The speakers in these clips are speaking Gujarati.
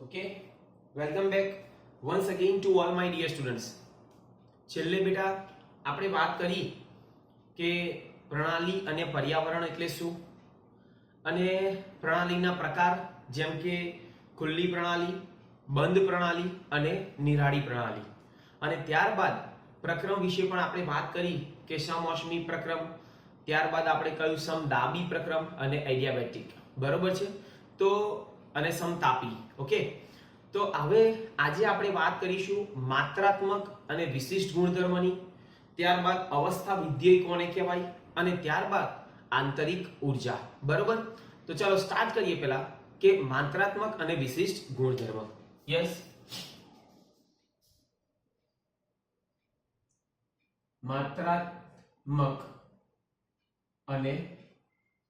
Okay, welcome back once again to all my dear students. છેલ્લે બેટા આપણે વાત કરી કે પ્રણાલી અને પર્યાવરણ એટલે શું અને પ્રણાલીના પ્રકાર જેમ કે ખુલ્લી પ્રણાલી, બંધ પ્રણાલી અને નિરાળી પ્રણાલી. અને ત્યારબાદ પ્રક્રમ વિશે પણ આપણે વાત કરી કે સમઓષ્મી પ્રક્રમ, ત્યારબાદ આપણે કહ્યું સમદાબી પ્રક્રમ અને એડિયાબેટિક, બરોબર છે. તો અને સમતાપી. ઓકે, તો હવે આજે આપણે વાત કરીશું માત્રાત્મક અને વિશિષ્ટ ગુણધર્મની, ત્યારબાદ અવસ્થા વિધેય કોને કહેવાય અને ત્યારબાદ આંતરિક ઉર્જા. બરોબર, તો ચાલો સ્ટાર્ટ કરીએ પહેલા કે માત્રાત્મક અને વિશિષ્ટ ગુણધર્મ. યસ, માત્રાત્મક અને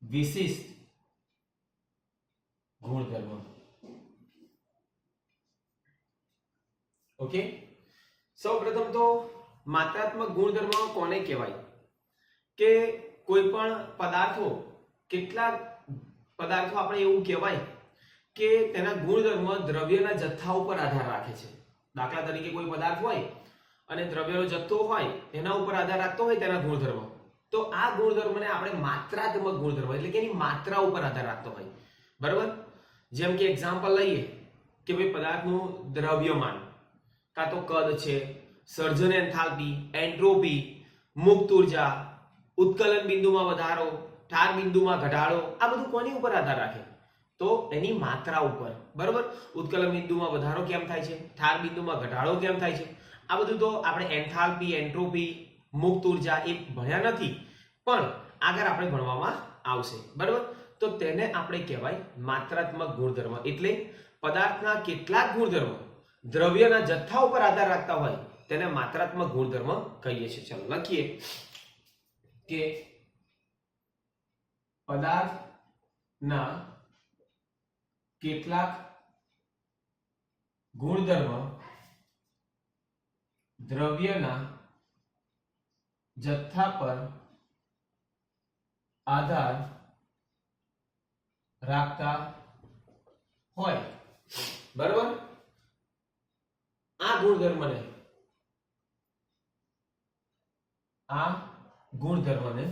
વિશિષ્ટ ગુણધર્મ. ઓકે, સૌપ્રથમ તો માત્રાત્મક ગુણધર્મ કોને કહેવાય કે કોઈ પણ પદાર્થો, કેટલાક પદાર્થો આપણે એવું કહેવાય કે તેના ગુણધર્મ દ્રવ્યના જથ્થા ઉપર આધાર રાખે છે. દાખલા તરીકે કોઈ પદાર્થ હોય અને દ્રવ્યનો જથ્થો હોય એના ઉપર આધાર રાખતો હોય તેના ગુણધર્મ, તો આ ગુણધર્મને આપણે માત્રાત્મક ગુણધર્મ એટલે કે એની માત્રા ઉપર આધાર રાખતો હોય. બરાબર, જેમ કે એક્ઝામ્પલ લઈએ કે ભાઈ પદાર્થનું દ્રવ્યમાન, કાં તો કદ છે, સર્જન એન્થાલ્પી, એન્ટ્રોપી, મુક્ત ઉર્જા, ઉત્કલન બિંદુમાં વધારો, ઠાર બિંદુમાં ઘટાડો, આ બધું કોની ઉપર આધાર રાખે? તો એની માત્રા ઉપર. બરોબર, ઉત્કલન બિંદુમાં વધારો કેમ થાય છે, ઠાર બિંદુમાં ઘટાડો કેમ થાય છે, આ બધું તો આપણે એન્થાલ્પી, એન્ટ્રોપી, મુક્ત ઉર્જા એ ભણ્યા નથી, પણ આગળ આપણે ભણવામાં આવશે. બરોબર, તો તેને આપણે કહેવાય માત્રાત્મક ગુણધર્મ. એટલે પદાર્થના કેટલાક ગુણધર્મ દ્રવ્યના જથ્થા ઉપર આધાર રાખતા હોય તેને માત્રાત્મક ગુણધર્મ કહીએ છીએ. ચાલો લખીએ કે પદાર્થના કેટલાક ગુણધર્મ દ્રવ્યના જથ્થા પર આધાર રાખતા હોય. બરાબર, આ ગુણધર્મને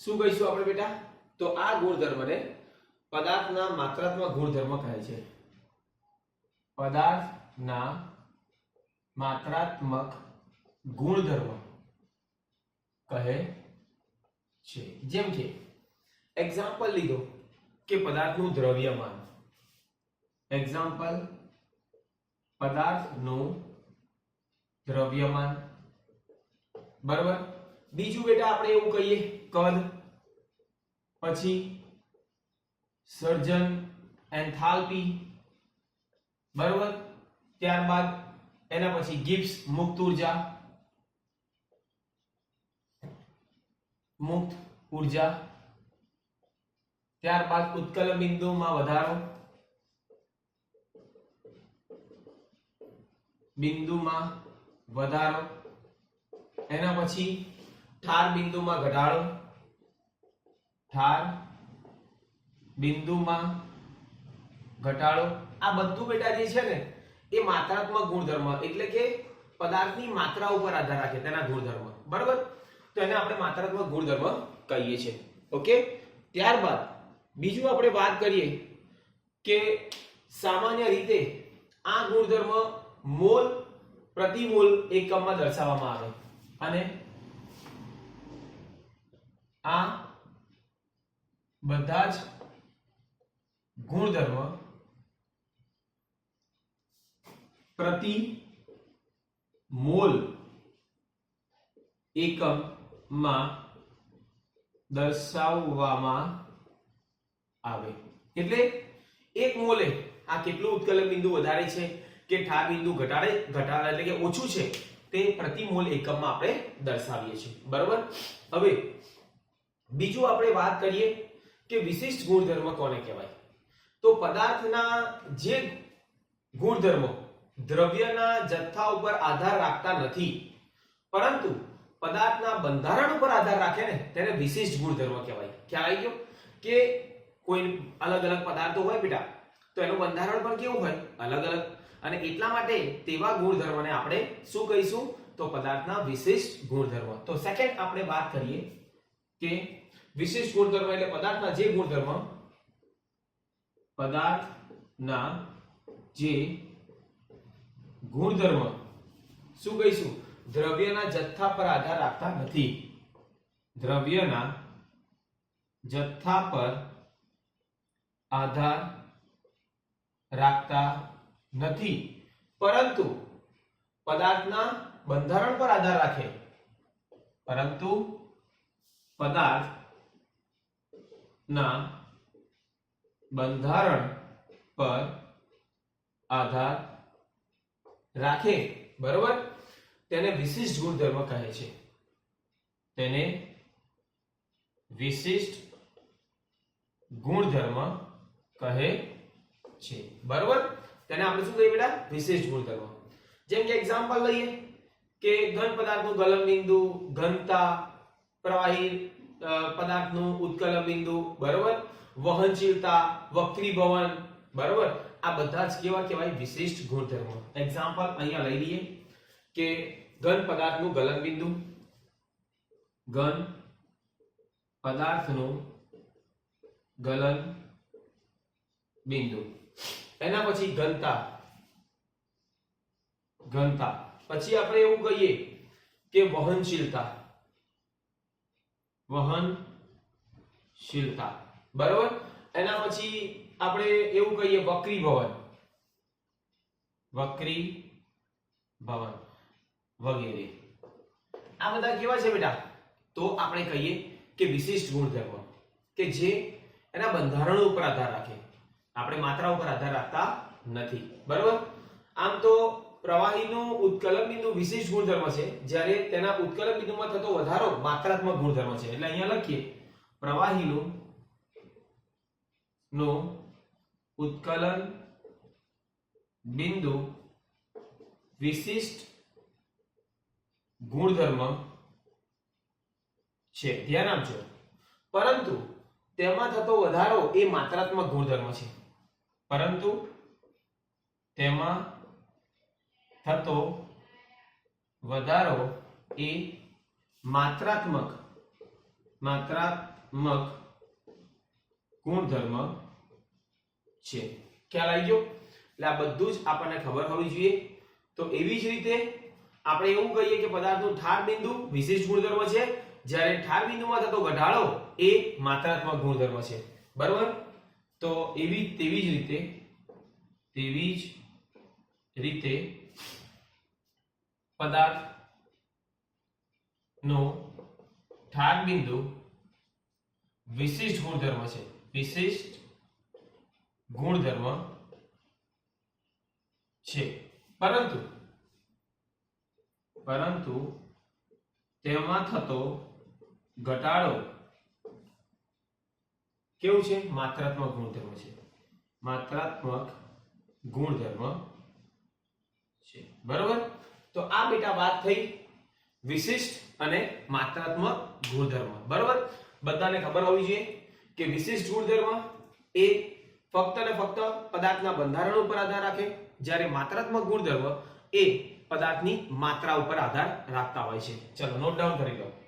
શું કહીશું આપણે બેટા? તો આ ગુણધર્મને પદાર્થના માત્રાત્મક ગુણધર્મ કહે છે. પદાર્થના માત્રાત્મક ગુણધર્મ કહે છે. જેમ કે એક્ઝામ્પલ લીધો કે પદાર્થનું દ્રવ્યમાન. એક્ઝામ્પલ, પદાર્થનું દ્રવ્યમાન. બરાબર, બીજું બેટા આપણે એવું કહીએ કદ, પછી સર્જન એન્થાલ્પી. બરાબર, ત્યારબાદ એના પછી ગિબ્સ મુક્ત ઉર્જા, ત્યારબાદ ઉત્કલન બિંદુમાં વધારો, એના પછી ઠાર બિંદુમાં ઘટાડો, આ બધું બેટા જે છે ને એ માત્રાત્મક ગુણધર્મ એટલે કે પદાર્થની માત્રા ઉપર આધાર રાખે તેના ગુણધર્મ. બરાબર, તો એને આપણે માત્રાત્મક ગુણધર્મ કહીએ છીએ. ઓકે, ત્યારબાદ બીજું આપણે વાત કરીએ કે સામાન્ય રીતે આ ગુણધર્મ મોલ પ્રતિ મોલ એકમમાં દર્શાવવામાં આવે અને આ બધા જ ગુણધર્મ પ્રતિ મોલ એકમમાં દર્શાવવામાં આવે. એટલે એક મોલે આ કેટલું ઉત્કલન બિંદુ વધારે છે કે ઠાર બિંદુ ઘટાડે એટલે કે ઓછું છે તે પ્રતિ મોલ એકમમાં આપણે દર્શાવીએ છીએ. બરાબર, હવે બીજું આપણે વાત કરીએ કે વિશિષ્ટ ગુણધર્મ કોને કહેવાય? તો પદાર્થના જે ગુણધર્મો દ્રવ્યના જથ્થા ઉપર આધાર રાખતા નથી પરંતુ પદાર્થના બંધારણ ઉપર આધાર રાખે ને તેને વિશિષ્ટ ગુણધર્મ કહેવાય. ખ્યાલ આવી ગયો કે કોઈ અલગ અલગ પદાર્થો હોય બેટા તો એનું બંધારણ પણ કેવું હોય અલગ અલગ અને એટલા માટે તેવા ગુણધર્મને આપણે શું કહીશું તો પદાર્થના વિશિષ્ટ ગુણધર્મ તો સેકન્ડ આપણે વાત કરીએ કે વિશિષ્ટ ગુણધર્મ એટલે પદાર્થના જે ગુણધર્મ પદાર્થના જે ગુણધર્મ શું કહીશું દ્રવ્યના જથ્થા પર આધાર રાખતા નથી દ્રવ્યના જથ્થા પર આધાર રાખતા નથી પરંતુ પદાર્થના બંધારણ પર આધાર રાખે પરંતુ પદાર્થના બંધારણ પર આધાર રાખે બરોબર તેને વિશિષ્ટ ગુણધર્મ કહે છે તેને વિશિષ્ટ ગુણધર્મ કહે છે બરોબર તેને આપણે શું કહીએ બેટા વિશિષ્ટ ગુણધર્મ જેમ કે એક્ઝામ્પલ લઈએ કે ઘન પદાર્થનું ગલન બિંદુ ઘનતા પ્રવાહી પદાર્થનું ઉત્કલન બિંદુ બરોબર વહનશીલતા વક્રીભવન બરોબર આ બધા જ કેવા કહેવાય વિશિષ્ટ ગુણધર્મો એક્ઝામ્પલ અહીંયા લઈ લઈએ કે ઘન પદાર્થનું ગલન બિંદુ ઘન પદાર્થનું ગલન બિંદુ એના પછી ઘનતા પછી આપણે એવું કહીએ કે વહનશીલતા બરોબર એના પછી આપણે એવું કહીએ વક્રીભવન વગેરે આ બધા કેવા છે બેટા તો આપણે કહીએ કે વિશિષ્ટ ગુણધર્મ કે જે એના બંધારણો ઉપર આધાર રાખે આપણે માત્રા ઉપર આધાર રાખતા નથી બરોબર આમ તો પ્રવાહીનું ઉત્કલન બિંદુ વિશિષ્ટ ગુણધર્મ છે જ્યારે તેના ઉત્કલન બિંદુમાં થતો વધારો માત્રાત્મક ગુણધર્મ છે એટલે અહીંયા લખીએ પ્રવાહીનું ઉત્કલન બિંદુ વિશિષ્ટ ગુણધર્મ છે ધ્યાન આપજો પરંતુ તેમાં થતો વધારો એ માત્રાત્મક ગુણધર્મ છે પરંતુ તેમાં થતો વધારો એ માત્રાત્મક ગુણધર્મ છે ખ્યાલ આવી ગયો એટલે આ બધું જ આપણને ખબર હોવી જોઈએ તો એવી જ રીતે આપણે એવું કહીએ કે પદાર્થનું ઠાર બિંદુ વિશિષ્ટ ગુણધર્મ છે જ્યારે ઠાર બિંદુમાં થતો ઘટાડો એ માત્રાત્મક ગુણધર્મ છે બરાબર તો તેવી જ રીતે પદાર્થનો ઠાર બિંદુ વિશિષ્ટ ગુણધર્મ છે પરંતુ તેમાં થતો ઘટાડો કેવું છે માત્રાત્મક ગુણધર્મ છે બરોબર તો આ બેટા વાત થઈ વિશિષ્ટ અને માત્રાત્મક ગુણધર્મ બરોબર બધાને ખબર હોવી જોઈએ કે વિશિષ્ટ ગુણધર્મ એ ફક્ત ને ફક્ત પદાર્થના બંધારણ ઉપર આધાર રાખે જ્યારે માત્રાત્મક ગુણધર્મ એ પદાર્થની માત્રા ઉપર આધાર રાખતા હોય છે ચલો નોટ ડાઉન કરી લો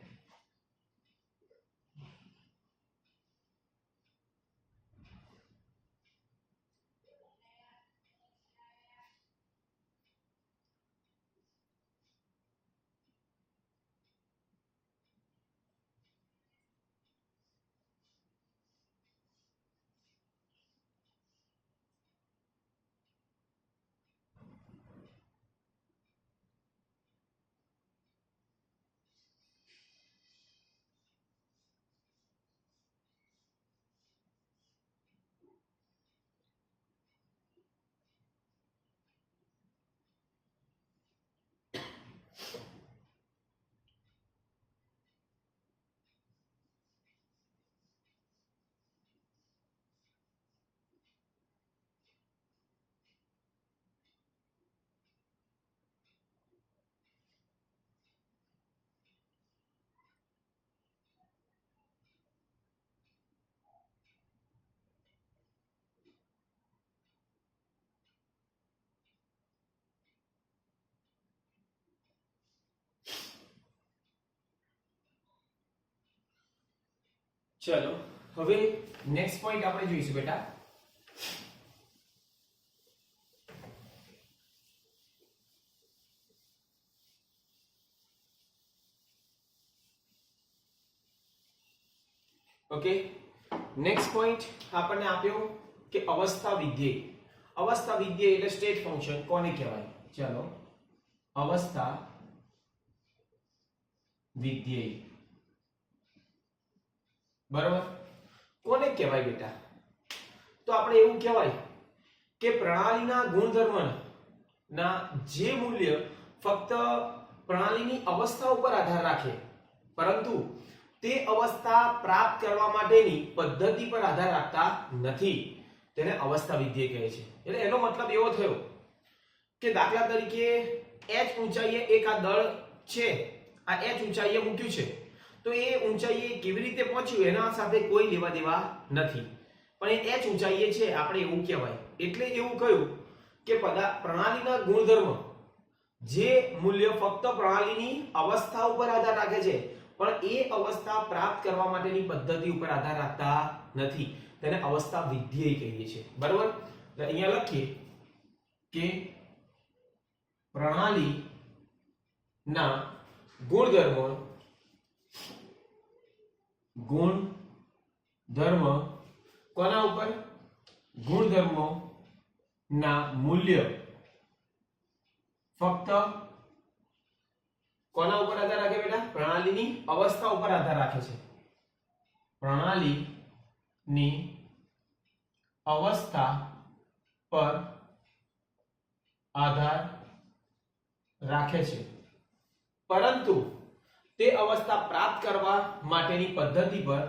ચલો હવે નેક્સ્ટ પોઈન્ટ આપણે જોઈશું બેટા. ઓકે, નેક્સ્ટ પોઈન્ટ આપણને આપ્યો કે અવસ્થા વિધેય. અવસ્થા વિધેય એટલે સ્ટેટ ફંક્શન કોને કહેવાય? ચલો અવસ્થા વિધેય બરાબર કોને કહેવાય બેટા? તો આપણે એવું કહેવાય કે પ્રણાલીના ગુણધર્મના જે મૂલ્ય ફક્ત પ્રણાલીની અવસ્થા ઉપર આધાર રાખે, પરંતુ તે અવસ્થા પ્રાપ્ત કરવા માટેની પદ્ધતિ પર આધાર રાખતા નથી, તેને અવસ્થા વિધેય કહે છે. એટલે એનો મતલબ એવો થયો કે દાખલા તરીકે h ઊંચાઈએ એક આ દળ છે, આ h ઊંચાઈએ મૂક્યું છે, તો એ ઊંચાઈએ કેવી રીતે પહોંચ્યું એના સાથે કોઈ લેવા દેવા નથી, પણ એ h ઊંચાઈએ છે આપણે એવું કહેવાય. એટલે એવું કહ્યું કે પ્રણાલીના ગુણધર્મ જે મૂલ્ય ફક્ત પ્રણાલીની અવસ્થા ઉપર આધાર રાખે છે, પણ એ અવસ્થા પ્રાપ્ત કરવા માટેની પદ્ધતિ ઉપર આધાર રાખતા નથી, તેને અવસ્થા વિધેય કહીએ છીએ. બરાબર? તો અહીંયા લખીએ કે પ્રણાલીના ગુણધર્મ કોના ઉપર? ગુણધર્મો ના મૂલ્ય ફક્ત કોના ઉપર આધાર રાખે બેટા? પ્રણાલીની અવસ્થા ઉપર આધાર રાખે છે. પ્રણાલીની અવસ્થા પર આધાર રાખે છે, પરંતુ તે અવસ્થા પ્રાપ્ત કરવા માટેની પદ્ધતિ પર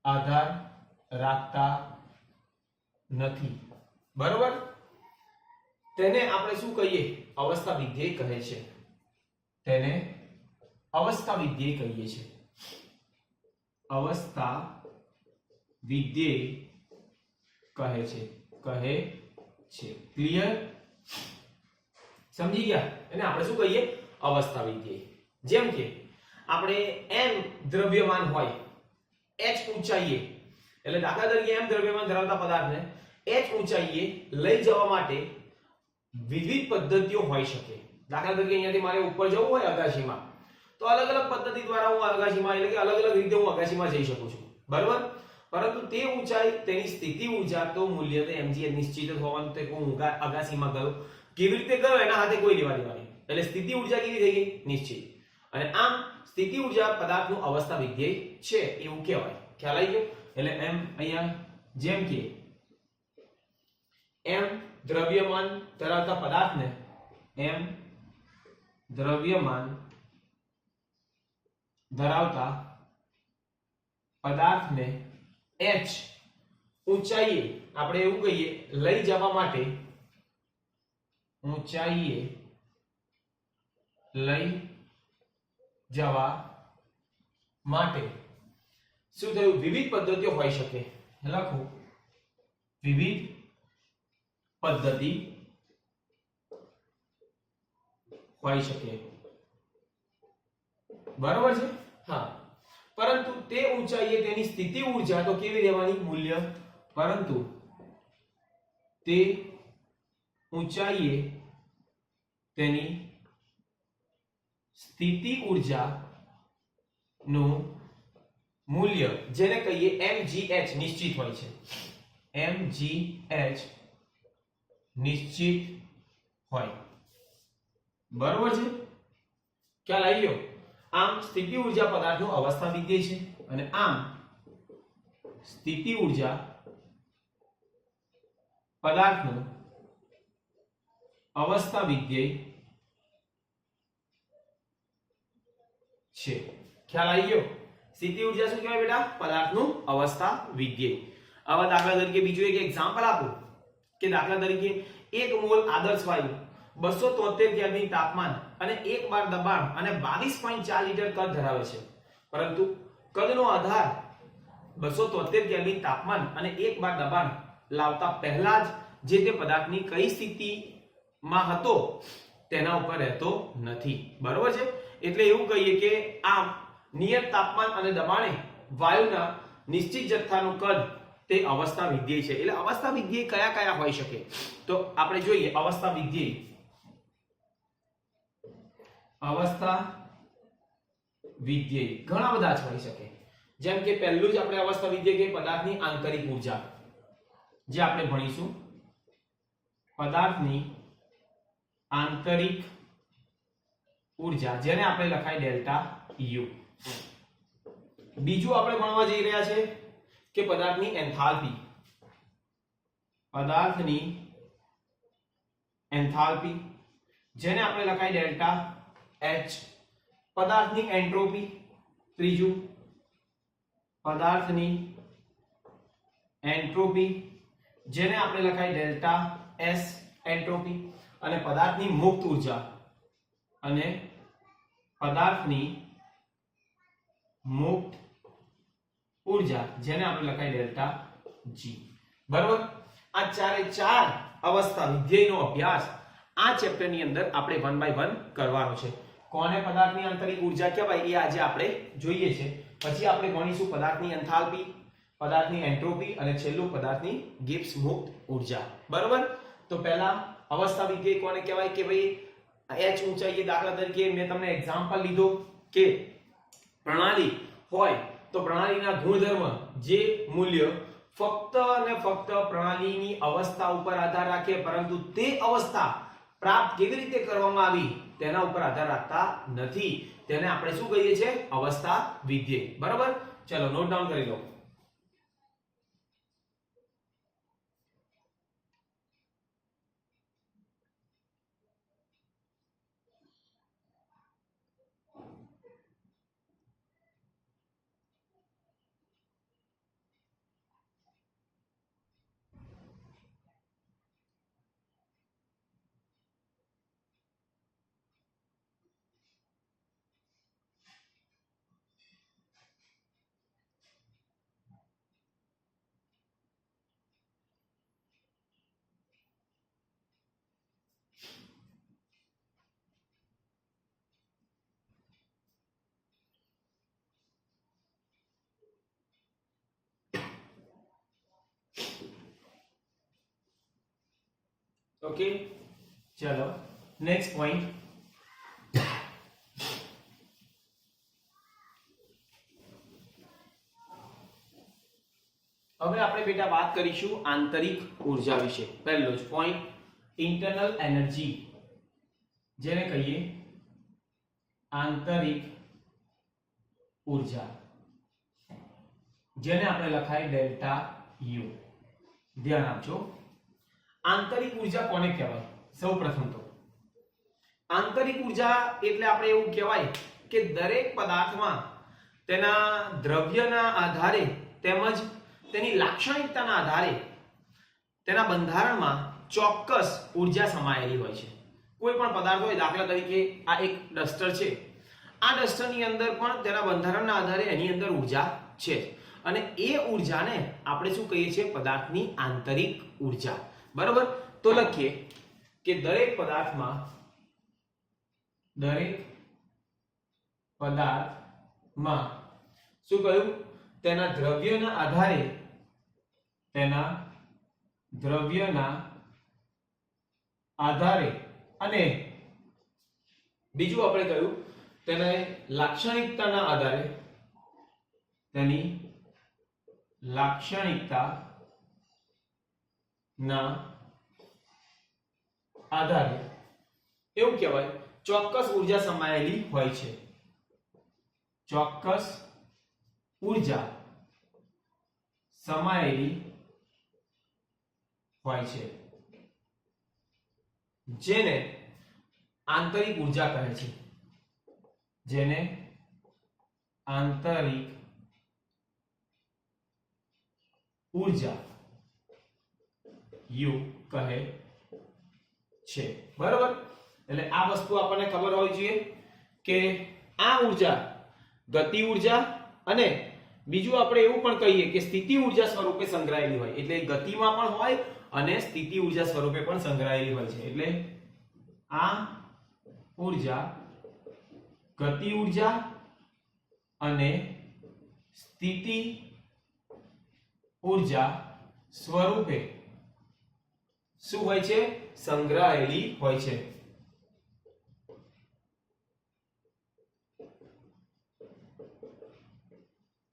આધાર રાખતા નથી. બરોબર? તેને આપણે શું કહીએ? અવસ્થા વિધેય કહે છે. તેને અવસ્થા વિધેય કહીએ છીએ. અવસ્થા વિધેય કહે છે. ક્લિયર? સમજી ગયા? એને આપણે શું કહીએ? અવસ્થા વિધેય. જેમ કે આપણે m દ્રવ્યમાન હોય, h ઊંચાઈએ, એટલે દાખલા તરીકે m દ્રવ્યમાન ધરાવતા પદાર્થને h ઊંચાઈએ લઈ જવા માટે વિવિધ પદ્ધતિઓ હોઈ શકે. દાખલા તરીકે અહીંયાથી મારે ઉપર જવું હોય અગાશીમાં, તો અલગ અલગ પદ્ધતિ દ્વારા હું અગાશીમાં, એટલે કે અલગ અલગ રીતે હું અગાશીમાં જઈ શકું છું. બરાબર? પરંતુ તે ઊંચાઈ, તેની સ્થિતિ ઊર્જા તો મૂલ્ય તો mg નિશ્ચિત જ હોવાનું. તે હું અગાશીમાં ગયો, કેવી રીતે ગયો એના સાથે કોઈ લેવા દેવા નહીં. એટલે સ્થિતિ ઊર્જા કેવી થઈ ગઈ? નિશ્ચિત. અને આમ સ્થિતિ ઊર્જા પદાર્થનું અવસ્થા વિધેય છે એવું કહેવાય. ખ્યાલ આવી ગયો? એટલે એમ અહીંયા જેમ કે m દ્રવ્યમાન ધરાવતા પદાર્થને m દ્રવ્યમાન ધરાવતા પદાર્થને h ઊંચાઈએ આપણે એવું કહીએ લઈ જવા માટે, ઊંચાઈએ લઈ જવા માટે શું થયું? વિવિધ પદ્ધતિઓ હોઈ શકે. લખો વિવિધ પદ્ધતિ હોઈ શકે. બરોબર છે? હા. પરંતુ તે ઊંચાઈએ તેની સ્થિતિ ઊર્જા તો કેવી રહેવાની? મૂલ્ય. પરંતુ તે ઊંચાઈએ તેની સ્થિતિ ઊર્જા નું મૂલ્ય, જેને કહીએ mgh, નિશ્ચિત હોય છે. mgh નિશ્ચિત હોય. બરોબર છે? ખ્યાલ આવી ગયો? આમ સ્થિતિ ઊર્જા પદાર્થનું અવસ્થા વિધેય છે, અને આમ સ્થિતિ ઊર્જા પદાર્થનું અવસ્થા વિધેય છે. ખ્યાલ આવી ગયો? સ્થિતિ ઊર્જા શું કહેવાય બેટા? પદાર્થનું અવસ્થા વિધેય. હવે દાખલા તરીકે બીજું એક એક્ઝામ્પલ આપું કે દાખલા તરીકે 1 મોલ આદર્શ વાયુ 273 કેલ્વિન તાપમાન અને 1 બાર દબાણ અને 22.4 લિટર કદ ધરાવે છે, પરંતુ કદનો આધાર 273 કેલ્વિન તાપમાન અને 1 બાર દબાણ લાવતા પહેલા જ જે તે પદાર્થની કઈ સ્થિતિમાં હતો તેના ઉપર રહેતો નથી, બરોબર છે. એટલે એવું કહીએ કે આમ નિયત તાપમાન અને દબાણે વાયુના નિશ્ચિત જથ્થાનું કદ તે અવસ્થા વિધેય છે. એટલે અવસ્થા વિધેય કયા કયા હોઈ શકે તો આપણે જોઈએ. અવસ્થા વિધેય ઘણા બધા જ હોઈ શકે. જેમ કે પહેલું જ આપણે અવસ્થા વિધેય કે પદાર્થની આંતરિક ઊર્જા, જે આપણે ભણીશું પદાર્થની આંતરિક ઊર્જા, જેને આપણે લખાય ડેલ્ટા યુ. બીજું આપણે ભણવા જઈ રહ્યા છે કે પદાર્થની એન્થાલ્પી, જેને આપણે લખાય ડેલ્ટા એચ. પદાર્થની એન્ટ્રોપી, ત્રીજું પદાર્થની એન્ટ્રોપી, જેને આપણે લખાય ડેલ્ટા એસ એન્ટ્રોપી. અને પદાર્થની મુક્ત ઊર્જા, અને પદાર્થની મુક્ત ઊર્જા, જેને આપણે લખાય ડેલ્ટા જી. બરાબર. આ ચારે ચાર અવસ્થા વિધેયનો અભ્યાસ આ ચેપ્ટરની અંદર આપણે 1 બાય 1 કરવાનો છે. કોને પદાર્થની આંતરિક ઊર્જા કહેવાય એ આજે આપણે જોઈએ છે. પછી આપણે ભણીશું પદાર્થની એન્થાલ્પી, પદાર્થની એન્ટ્રોપી અને છેલ્લું પદાર્થની ગિબ્સ મુક્ત ઊર્જા. બરાબર. તો પહેલા અવસ્થા વિધેય કોને કહેવાય કે ભાઈ h ઊંચાઈએ, દાખલા તરીકે મેં તમને એક્ઝામ્પલ લીધો કે પ્રણાલી હોય તો પ્રણાલીના ગુણધર્મ જે મૂલ્ય ફક્ત અને ફક્ત પ્રણાલીની અવસ્થા ઉપર આધાર રાખે, પરંતુ તે અવસ્થા પ્રાપ્ત કેવી રીતે કરવામાં આવી તેના ઉપર આધાર રાખતા નથી. તેને આપણે શું કહીએ છીએ? અવસ્થા વિધેય. બરાબર. ચલો નોટ ડાઉન કરી લો. ओके, चलो नेक्स्ट पॉइंट. હવે આપણે બેટા વાત કરીશું આંતરિક ઊર્જા વિશે. પહેલો જ પોઈન્ટ ઇન્ટરનલ એનર્જી, જેને કહીએ આંતરિક ઊર્જા, જેને આપણે લખાય ડેલ્ટા યુ. ધ્યાન આપજો. આંતરિક ઊર્જા કોને કહેવાય? સૌપ્રથમ તો આંતરિક ઊર્જા એટલે આપણે એવું કહેવાય કે દરેક પદાર્થમાં તેના દ્રવ્યના આધારે તેમજ તેની લાક્ષણિકતાના આધારે તેના બંધારણમાં ચોક્કસ ઊર્જા સમાયેલી હોય છે. કોઈ પણ પદાર્થ હોય, દાખલા તરીકે આ એક ડસ્ટર છે, આ ડસ્ટરની અંદર પણ તેના બંધારણના આધારે એની અંદર ઊર્જા છે, અને એ ઊર્જાને આપણે શું કહીએ છીએ? પદાર્થની આંતરિક ઊર્જા. બરાબર. તો લખીએ કે દરેક પદાર્થમાં શું કહ્યું? તેના દ્રવ્યના આધારે અને બીજું આપણે કહ્યું તેને લાક્ષણિકતાના આધારે, તેની લાક્ષણિકતાના આધારે એવું કહેવાય ચોક્કસ ઊર્જા સમાયેલી હોય છે. ચોક્કસ ઊર્જા સમાયેલી હોય છે, જેને આંતરિક ઊર્જા કહે છે. જેને આંતરિક ઊર્જા યુ કહે છે. બરાબર. એટલે આ વસ્તુ આપણને ખબર હોવી જોઈએ કે આ ઊર્જા ગતિ ઊર્જા અને બીજું આપણે એવું પણ કહીએ કે સ્થિતિ ઊર્જા સ્વરૂપે સંગ્રહાયેલી હોય, એટલે ગતિમાં પણ હોય અને સ્થિતિ ઊર્જા સ્વરૂપે પણ સંગ્રહાયેલી હોય છે. એટલે આ ઊર્જા ગતિ ઊર્જા અને સ્થિતિ ઊર્જા સ્વરૂપે શું હોય છે? સંગ્રહાયેલી હોય છે.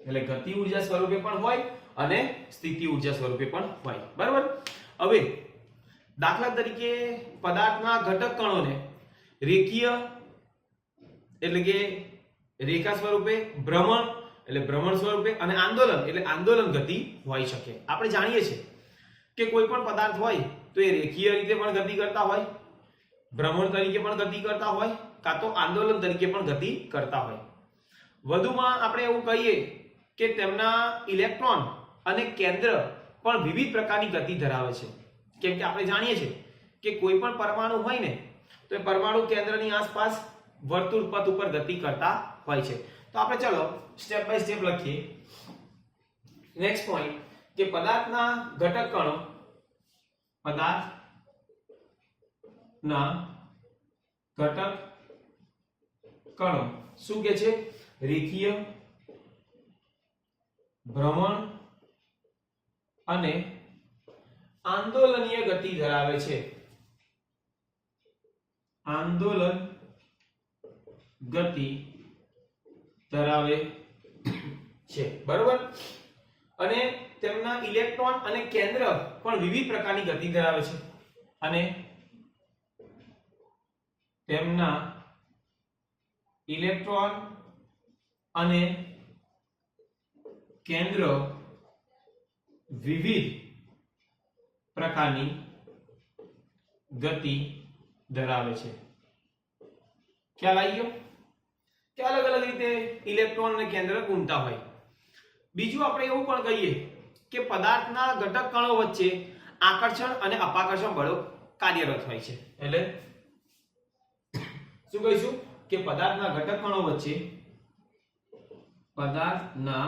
એટલે ગતિ ઊર્જા સ્વરૂપે પણ હોય અને સ્થિતિ ઊર્જા સ્વરૂપે પણ હોય. બરાબર. હવે દાખલા તરીકે પદાર્થના ઘટક કણોને રેખીય એટલે કે રેખા સ્વરૂપે, ભ્રમણ એટલે ભ્રમણ સ્વરૂપે અને આંદોલન એટલે આંદોલન ગતિ હોઈ શકે. આપણે જાણીએ છીએ કે કોઈ પણ પદાર્થ હોય તો એ રેખીય રીતે પણ ગતિ કરતા હોય, ભ્રમણ તરીકે પણ ગતિ કરતા હોય, કાં તો આંદોલન તરીકે પણ ગતિ કરતા હોય. વધુમાં આપણે એવું કહીએ કે તેમના ઇલેક્ટ્રોન અને કેન્દ્ર પણ વિવિધ પ્રકારની ગતિ ધરાવે છે. કેમ કે આપણે જાણીએ છીએ કે કોઈ પણ પરમાણુ હોય ને તો એ પરમાણુ કેન્દ્રની આસપાસ વર્તુળ પથ ઉપર ગતિ કરતા હોય છે. તો આપણે ચલો સ્ટેપ બાય સ્ટેપ લખીએ. નેક્સ્ટ પોઈન્ટ કે પદાર્થના ઘટક કણો, પદાર્થના ઘટક કણો શું કે છે? રેખીય, ભ્રમણ અને આંદોલનીય ગતિ ધરાવે છે. આંદોલન ગતિ ધરાવે છે. બરોબર. અને તેમના ઇલેક્ટ્રોન અને કેન્દ્ર પણ વિવિધ પ્રકારની ગતિ ધરાવે છે. અને તેમના ઇલેક્ટ્રોન અને કેન્દ્ર વિવિધ પ્રકારની ગતિ ધરાવે છે. ખ્યાલ આવી ગયો કે અલગ અલગ રીતે ઇલેક્ટ્રોન અને કેન્દ્ર ઘૂમતા હોય. બીજું આપણે એવું પણ કહીએ કે પદાર્થના ઘટક કણો વચ્ચે આકર્ષણ અને અપાકર્ષણ બળો કાર્યરત હોય છે. એટલે શું કહીશું કે પદાર્થના ઘટક કણો વચ્ચે, પદાર્થના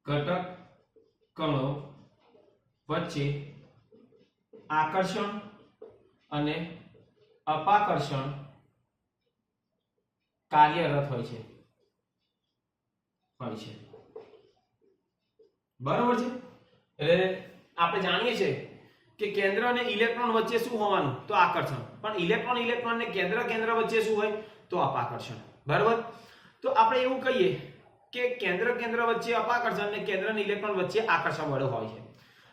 ઘટક કણો વચ્ચે આકર્ષણ અને અપાકર્ષણ કાર્યરત હોય છે. બરાબર છે. એટલે આપણે જાણીએ છીએ કે કેન્દ્ર અને ઇલેક્ટ્રોન વચ્ચે શું હોવાનું? તો આકર્ષણ. પણ ઇલેક્ટ્રોન અને કેન્દ્ર વચ્ચે શું હોય? તો અપાકર્ષણ. બરાબર. તો આપણે એવું કહીએ કે કેન્દ્ર વચ્ચે અપાકર્ષણ અને કેન્દ્ર અને ઇલેક્ટ્રોન વચ્ચે આકર્ષણ બળ હોય છે.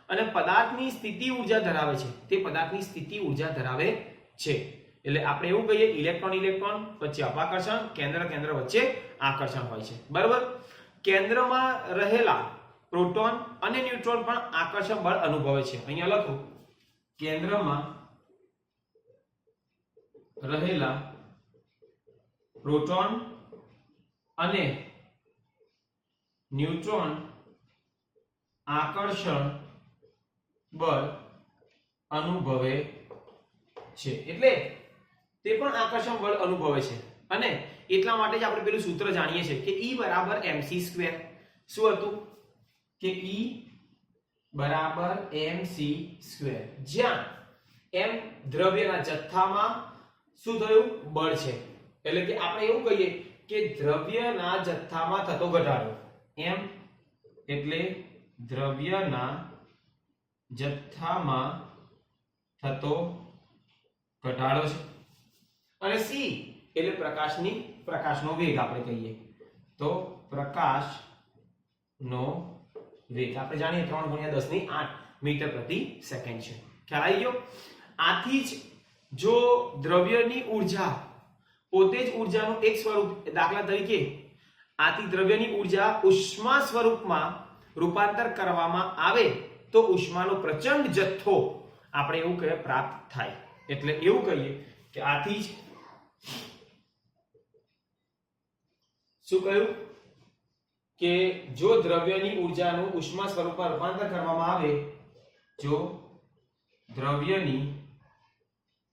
અને પદાર્થની સ્થિતિ ઊર્જા ધરાવે છે. તે પદાર્થની સ્થિતિ ઊર્જા ધરાવે છે. એટલે આપણે એવું કહીએ ઇલેક્ટ્રોન વચ્ચે અપાકર્ષણ, કેન્દ્ર વચ્ચે આકર્ષણ હોય છે. બરાબર. કેન્દ્રમાં રહેલા પ્રોટોન અને ન્યુટ્રોન પણ આકર્ષણ બળ અનુભવે છે. અહીંયા લખો કેન્દ્રમાં રહેલા પ્રોટોન અને ન્યુટ્રોન આકર્ષણ બળ અનુભવે છે. એટલે તે પણ આકર્ષણ બળ અનુભવે છે. અને એટલા માટે જ આપણે પેલું સૂત્ર જાણીએ છીએ કે E બરાબર mc². શું હતું? કે E બરાબર mc². જ્યાં m દ્રવ્યના જથ્થામાં શું થયું? બળ છે. એટલે કે આપણે એવું કહીએ કે દ્રવ્યના જથ્થામાં થતો ઘટાડો. m એટલે દ્રવ્યના જથ્થામાં થતો ઘટાડો છે. અને c એટલે પ્રકાશનો વેગ આપણે કહીએ તો પ્રકાશનો વેગ આપણે જાણીએ 3 × 10⁸ મીટર પ્રતિ સેકન્ડ છે. ખ્યાલ આવી ગયો? આથી જ જો દ્રવ્યની ઊર્જા પોતે જ ઊર્જાનું એક સ્વરૂપ, દાખલા તરીકે આથી દ્રવ્યની ઊર્જા ઉષ્મા સ્વરૂપમાં રૂપાંતર કરવામાં આવે તો ઉષ્માનો પ્રચંડ જથ્થો આપણે એવું કહે પ્રાપ્ત થાય. એટલે એવું કહીએ કે આથી જ શું કહ્યું કે જો દ્રવ્યની ઊર્જાનું ઉષ્મા સ્વરૂપમાં રૂપાંતર કરવામાં આવે, જો દ્રવ્યની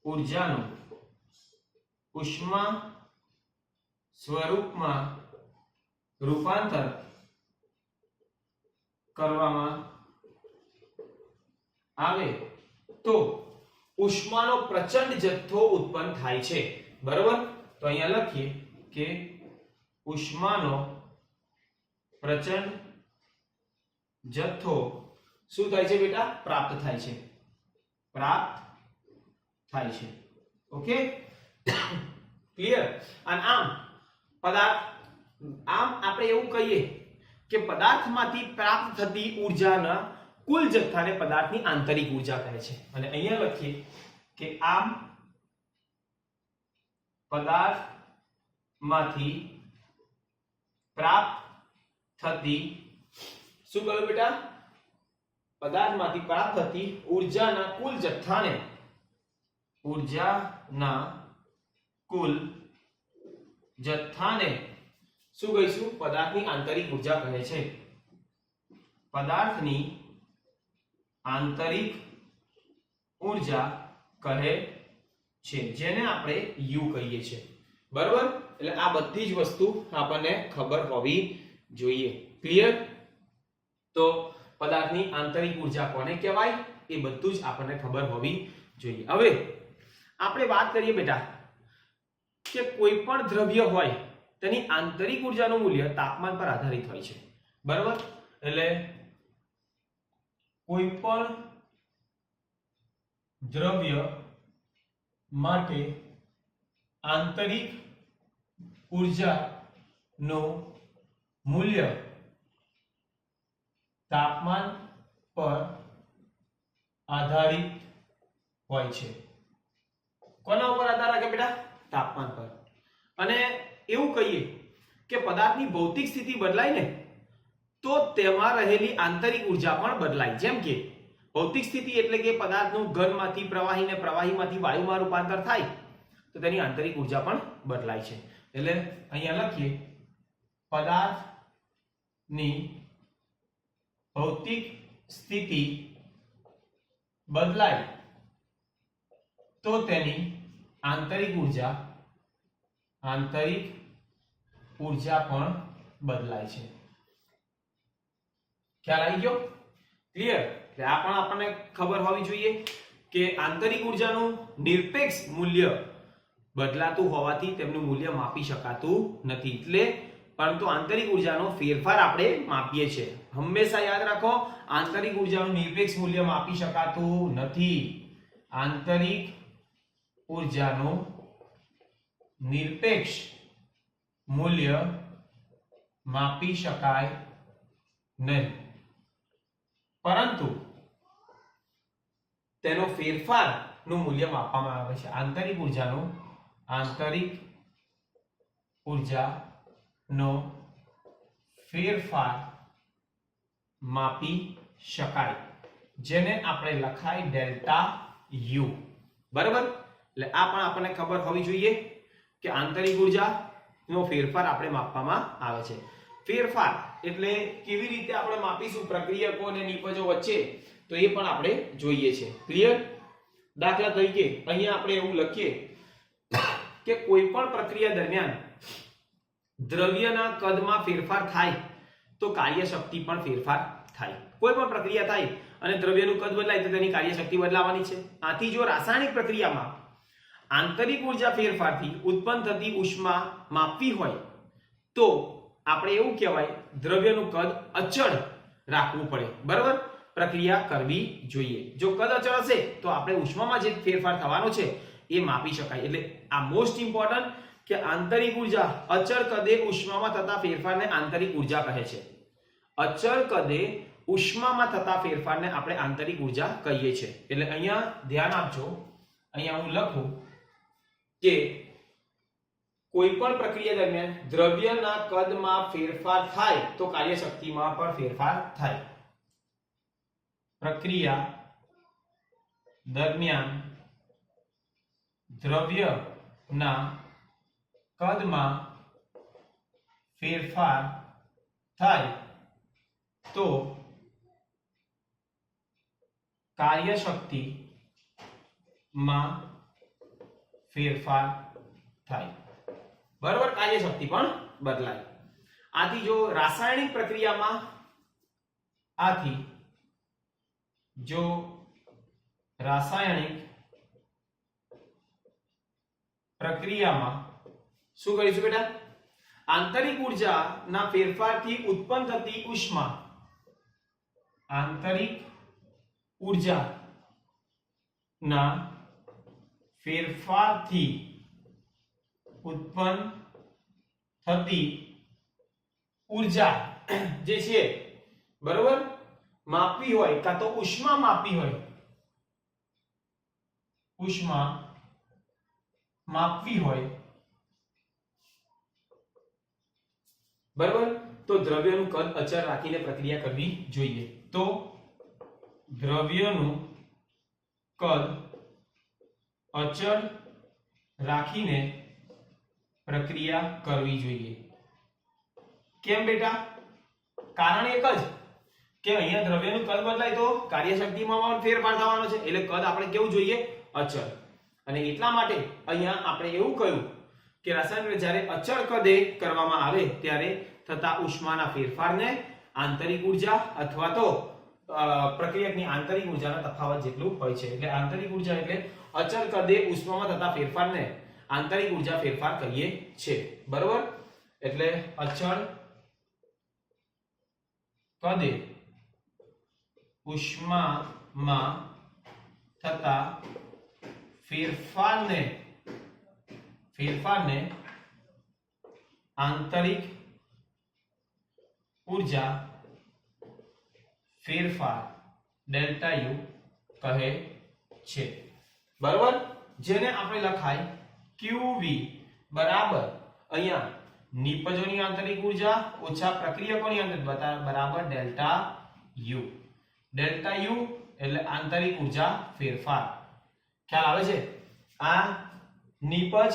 ઊર્જાનું ઉષ્મા સ્વરૂપમાં રૂપાંતર કરવામાં આવે તો ઉષ્માનો પ્રચંડ જથ્થો ઉત્પન્ન થાય છે. બરોબર, તો અહીંયા લખીએ કે ઉષ્માનો પ્રચંડ જથ્થો શું થાય છે બેટા? પ્રાપ્ત થાય છે. પ્રાપ્ત થાય છે. Okay, clear? અને આમ આપણે એવું કહીએ કે પદાર્થમાંથી પ્રાપ્ત થતી ઊર્જાના કુલ જથ્થાને પદાર્થની આંતરિક ઊર્જા કહે છે. અને અહીંયા લખીએ કે આમ પદાર્થમાંથી પ્રાપ્ત થતી, શું કહ્યું બેટા? પદાર્થમાંથી પ્રાપ્ત થતી ઊર્જાના કુલ જથ્થાને શું કહીશું? પદાર્થની આંતરિક ઊર્જા કહે છે. પદાર્થની આંતરિક ઊર્જા કહે છે, જેને આપણે યુ કહીએ છીએ. બરોબર, એટલે આ બધી જ વસ્તુ આપણને ખબર હોવી જોઈએ. ક્લિયર? તો પદાર્થની આંતરિક ઊર્જા કોને કહેવાય એ બધું જ આપણને ખબર હોવી જોઈએ. હવે આપણે વાત કરીએ બેટા કે કોઈ પણ દ્રવ્ય હોય તેની આંતરિક ઊર્જાનું મૂલ્ય તાપમાન પર આધારિત હોય છે. બરાબર, એટલે કોઈ પણ દ્રવ્ય માટે આંતરિક ઊર્જાનું મૂલ્ય તાપમાન પર આધારિત હોય છે. કોના ઉપર આધાર રાખે બેટા? તાપમાન પર. અને એવું કહીએ કે પદાર્થની ભૌતિક સ્થિતિ બદલાય ને તો તેમાં રહેલી આંતરિક ઊર્જા પણ બદલાય. જેમ કે ભૌતિક સ્થિતિ એટલે કે પદાર્થનું ઘનમાંથી પ્રવાહી ને પ્રવાહીમાંથી વાયુમાં રૂપાંતર થાય તો તેની આંતરિક ઊર્જા પણ બદલાય છે. એટલે અહીંયા લખીએ પદાર્થની ભૌતિક સ્થિતિ બદલાય તો તેની આંતરિક ઊર્જા પણ બદલાય છે. ખ્યાલ આવી ગયો? ક્લિયર? એટલે આ પણ આપણને ખબર હોવી જોઈએ કે આંતરિક ઊર્જાનું નિરપેક્ષ મૂલ્ય બદલાતું હોવાથી તેમનું મૂલ્ય માપી શકાતું નથી. એટલે પરંતુ આંતરિક ઊર્જાનો ફેરફાર આપણે માપીએ છીએ. હંમેશા યાદ રાખો, આંતરિક ઊર્જાનું નિરપેક્ષ મૂલ્ય માપી શકાતું નથી. આંતરિક ઊર્જાનું નિરપેક્ષ મૂલ્ય માપી શકાય નહીં, પરંતુ તેનો ફેરફારનું મૂલ્ય માપવામાં આવે છે. આંતરિક ઊર્જાનો ફેરફાર માપી શકાય, જેને આપણે લખાય ડેલ્ટા યુ. બરાબર, એટલે આ પણ આપણને ખબર હોવી જોઈએ કે આંતરિક ઊર્જાનો ફેરફાર આપણે માપવામાં આવે છે. ફેરફાર એટલે કેવી રીતે આપણે માપીશું પ્રક્રિયકો અને નિપજો વચ્ચે, તો એ પણ આપણે જોઈએ છે. ક્લિયર? દાખલા તરીકે અહીંયા આપણે એવું લખીએ કે કોઈ પણ પ્રક્રિયા દરમિયાન દ્રવ્યના કદમાં ફેરફાર થાય તો કાર્યશક્તિ પણ ફેરફાર થાય. કોઈ પણ પ્રક્રિયા થાય અને દ્રવ્યનું કદ બદલાય તો તેની કાર્યશક્તિ બદલાવાની છે. આથી જો રાસાયણિક પ્રક્રિયામાં આંતરિક ઊર્જા ફેરફારથી ઉત્પન્ન થતી ઉષ્મા માપવી હોય તો આપણે એવું કહેવાય દ્રવ્યનું કદ અચળ રાખવું પડે. બરાબર, પ્રક્રિયા કરવી જોઈએ. જો કદ અચળ હશે તો આપણે ઉષ્મામાં જે ફેરફાર થવાનો છે એ માપી શકાય. એટલે આ મોસ્ટ ઇમ્પોર્ટન્ટ કે આંતરિક ઊર્જા, અચળ કદે ઉષ્મામાં થતા ફેરફારને આંતરિક ઊર્જા કહે છે. અચળ કદે ઉષ્મામાં થતા ફેરફારને આપણે આંતરિક ઊર્જા કહીએ છીએ. એટલે અહીંયા ધ્યાન આપજો, અહીંયા હું લખું કે કોઈ પણ પ્રક્રિયા દરમિયાન દ્રવ્યના કદમાં ફેરફાર થાય તો કાર્યશક્તિમાં પણ ફેરફાર થાય. પ્રક્રિયા દરમિયાન દ્રવ્યના કદમાં ફેરફાર થાય તો કાર્યશક્તિમાં ફેરફાર થાય. બરાબર, કાર્યશક્તિ પણ બદલાય. આથી જો રાસાયણિક પ્રક્રિયામાં આથી જો રાસાયણિક પ્રક્રિયામાં શું કરીશું બેટા, આંતરિક ઉર્જાના ફેરફારથી ઉત્પન્ન થતી ઉષ્મા, આંતરિક ઉર્જાના ફેરફારથી ઉત્પન્ન થતી ઉર્જા જે છે બરોબર, માપવી હોય કાં તો ઉષ્મા માપવી હોય, ઉષ્મા માપવી હોય બરોબર, તો દ્રવ્યનું કદ અચળ રાખીને પ્રક્રિયા કરવી જોઈએ. તો દ્રવ્યનું કદ અચળ રાખીને પ્રક્રિયા કરવી જોઈએ. કેમ બેટા? કારણ એક જ કે અહીંયા દ્રવ્યનું કદ બદલાય તો કાર્યશક્તિમાં પણ ફેરફાર થવાનો છે, એટલે કદ આપણે કેવું જોઈએ? અચળ. અને એટલા માટે અહીંયા આપણે એવું કહ્યું કે રાસાયણિક જ્યારે અચળ કદે કરવામાં આવે ત્યારે થતા ઉષ્માના ફેરફારને આંતરિક ઉર્જા અથવા તો પ્રક્રિયકની આંતરિક ઉર્જાના તફાવત જેટલું હોય છે. એટલે આંતરિક ઉર્જા એટલે અચળ કદે ઉષ્મામાં થતા ફેરફારને આંતરિક ઉર્જા ફેરફાર કહીએ છે. બરોબર? એટલે અચળ કદે ઉષ્મામાં થતા ફેરફારને આંતરિક ઉર્જા ફેરફાર ડેલ્ટા યુ કહે છે. બરાબર? જેને આપણે લખાય QV બરાબર અહીંયા નિપજોની આંતરિક ઉર્જા ઓછા પ્રક્રિયકોની આંતરિક બરાબર ડેલ્ટા યુ. ડેલ્ટા યુ એટલે આંતરિક ઉર્જા ફેરફાર. ખ્યાલ આવે છે? આ નિપજ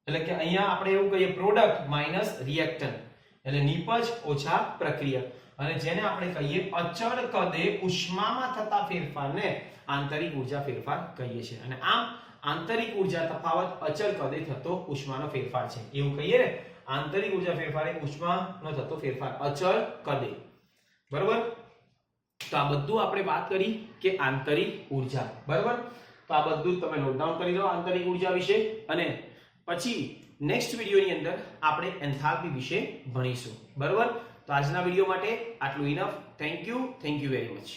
એટલે કે અહીંયા આપણે એવું કહીએ પ્રોડક્ટ માઈનસ રિએક્ટન્ટ એટલે નિપજ ઓછા પ્રક્રિયક, અને જેને આપણે કહીએ અચળ કદે ઉષ્મામાં થતા ફેરફારને આંતરિક ઉર્જા ફેરફાર કહીએ છીએ. અને આમ આંતરિક ઉર્જા તફાવત અચળ કદે થતો ઉષ્માનો ફેરફાર છે એવું કહીએ ને. આંતરિક ઉર્જા ફેરફાર એ ઉષ્માનો થતો ફેરફાર અચળ કદે. બરોબર? તો આ બધું આપણે વાત કરી કે આંતરિક ઉર્જા. બરોબર? તો આ બધું તમે નોટ ડાઉન કરી લો આંતરિક ઉર્જા વિશે, અને પછી નેક્સ્ટ વિડિયોની અંદર આપણે એન્થાલ્પી વિશે ભણીશું. બરોબર? તો આજના વિડિયો માટે આટલું enough. Thank you very much.